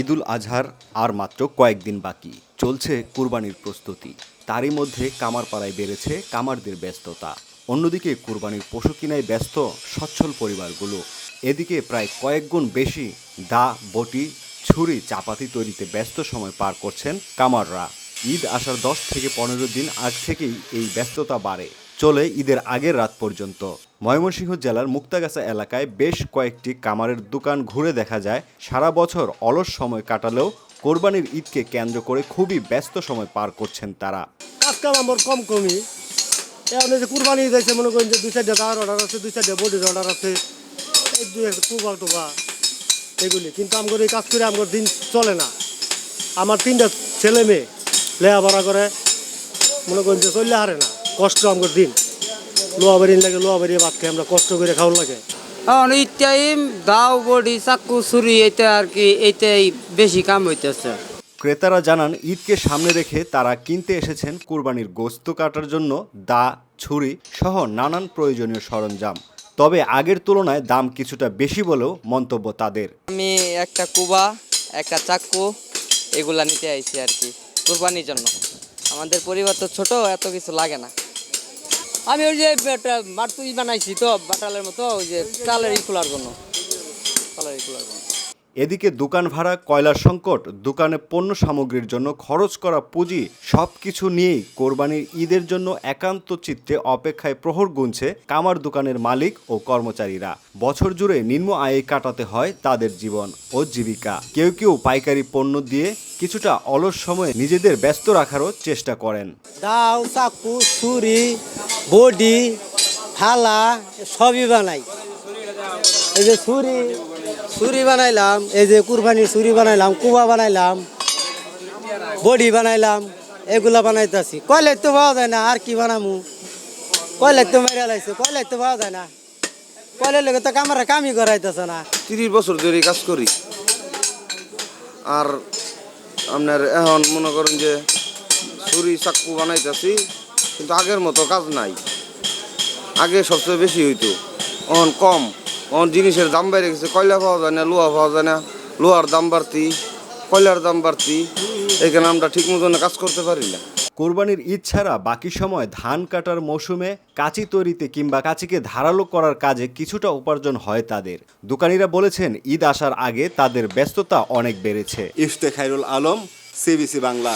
ঈদুল আজহার আর মাত্র কয়েকদিন বাকি, চলছে কুরবানির প্রস্তুতি। তারই মধ্যে কামারপাড়ায় বেড়েছে কামারদের ব্যস্ততা। অন্যদিকে কুরবানির পশু কিনায় ব্যস্ত সচ্ছল পরিবারগুলো। এদিকে প্রায় কয়েক গুণ বেশি দা, বটি, ছুরি, চাপাতি তৈরিতে ব্যস্ত সময় পার করছেন কামাররা। ঈদ আসার 10 থেকে 15 দিন আগ থেকেই এই ব্যস্ততা বাড়ে, চলে ঈদের আগের রাত পর্যন্ত। ময়মনসিংহ জেলার মুক্তাগাছা এলাকায় বেশ কয়েকটি কামারের দোকান ঘুরে দেখা যায় সারা বছর অলস সময় কাটালেও কোরবানির ঈদকে কেন্দ্র করে খুবই ব্যস্ত সময় পার করছেন তারা। কাজকাম আমার কমই এখন যে কুরবানি ঈদ আছে, মনে করেন যে 2-4টা তার অর্ডার আছে, 2-4টা বডির অর্ডার আছে, এই 2-1 কুবা টুবা এগুলি। কিন্তু আমার এই কাজ করে আমার দিন চলে না। আমার 3টা ছেলে মেয়ে লেখাপড়া করে, মনে করেন যে চললে হারে না, কষ্ট আমার দিন। লোয়া বাড়ি লাগে, লোয়া বাড়ি ভাত খেয়ে আমরা কষ্ট করে খাওয়া লাগে। ঈদ টাইম দাও, বডি, চাকু, ছুরি, এইটা আর কি, এইটাই বেশি কাম হইতেছে। ক্রেতারা জানান ঈদকে সামনে রেখে তারা কিনতে এসেছেন কুরবানির গোশত কাটার জন্য দা, ছুরি সহ নানান প্রয়োজনীয় সরঞ্জাম। তবে আগের তুলনায় দাম কিছুটা বেশি বলেও মন্তব্য তাদের। আমি একটা কুবা, একটা চাকু এগুলা নিতে আইছি আর কি কুরবানির জন্য। আমাদের পরিবার তো ছোট, এত কিছু লাগে না। আমি ওই যে একটা মারতুই বানাইছি তো বাটালের মতো, ওই যে চালের খোলার জন্য। এদিকে দোকান ভাড়া, কয়লার সংকট, দোকানে পণ্য সামগ্রীর জন্য খরচ করা পুঁজি সবকিছু নিয়েই কোরবানির ঈদের জন্য একান্ত চিত্তে অপেক্ষায় প্রহর গুনছে কামার দোকানের মালিক ও কর্মচারীরা। বছর জুড়ে নিম্ন আয়ে কাটাতে হয় তাদের জীবন ও জীবিকা। কেউ কেউ পাইকারি পণ্য দিয়ে কিছুটা অলস সময়ে নিজেদের ব্যস্ত রাখারও চেষ্টা করেন। দাও, চাকু, ছুরি, বডি, থালা সবই বানাই। এই যে ছুরি বানাইলাম, এই যে কুরবানির ছুরি বানাইলাম, কুবা বানাইলাম, বডি বানাইলাম, এগুলা বানাইতেছি। কয়লাই তো পাওয়া যায় না, আর কি বানামু? কয়লাই তো মেরে লাইছে, কয়লাই তো পাওয়া যায় না। কয়লাই লোক তো কামারা কামই করাইতেছে না। 30 বছর ধরে কাজ করি। আর আপনার এখন মনে করেন যে ছুরি চাকু বানাইতেছি, কিন্তু আগের মতো কাজ নাই। আগে সবচেয়ে বেশি হইতো, এখন কম। এখন জিনিসের দাম বেড়ে গেছে, কয়লা পাওয়া যায় না, লোহা পাওয়া যায় না, লোহার দাম বাড়তি, কয়লার দাম বাড়তি, এখানে আমরা ঠিক মতন কাজ করতে পারি না। কোরবানির ঈদ ছাড়া বাকি সময় ধান কাটার মৌসুমে কাঁচি তৈরিতে কিংবা কাঁচিকে ধারালো করার কাজে কিছুটা উপার্জন হয় তাদের। দোকানিরা বলেছেন ঈদ আসার আগে তাদের ব্যস্ততা অনেক বেড়েছে। ইফতেখারুল আলম, সিবিসি বাংলা।